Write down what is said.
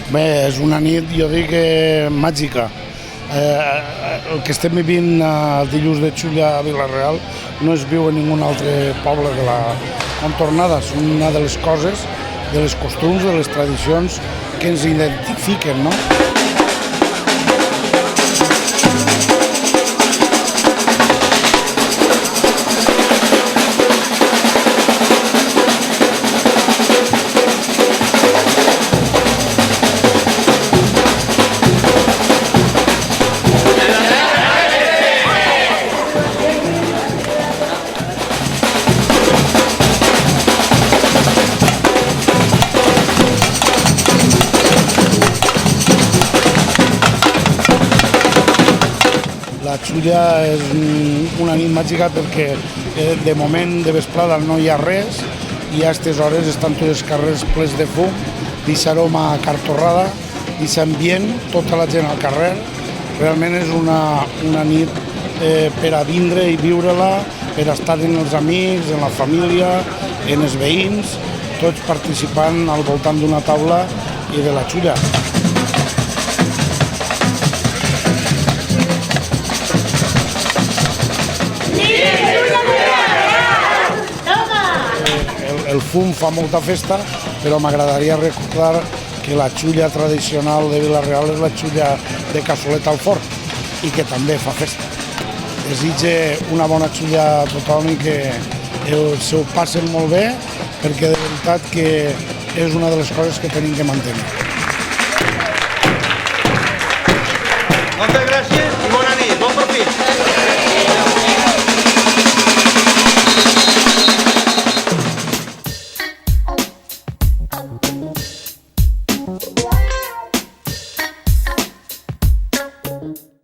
Bé, és una nit, jo dic, màgica. El que estem vivint el dilluns de Xulla a Vila-real no es viu en ningun altre poble de la contornada. És una de les coses, de les costums, de les tradicions que ens identifiquen, no? La Xulla és una nit màgica perquè de moment de vesprada no hi ha res i a aquestes hores estan tots els carrers plens de fum, d'aquesta aroma cartorrada, d'aquest ambient, tota la gent al carrer. Realment és una nit per a vindre i viure-la, per estar amb els amics, amb la família, amb els veïns, tots participant al voltant d'una taula i de la Xulla. El fum fa molta festa, però m'agradaria recordar que la Xulla tradicional de Vila-real és la Xulla de cassoleta al forn i que també fa festa. Desitge una bona Xulla a tothom i que s'ho passen molt bé, perquè de veritat que és una de les coses que tenim que mantenir.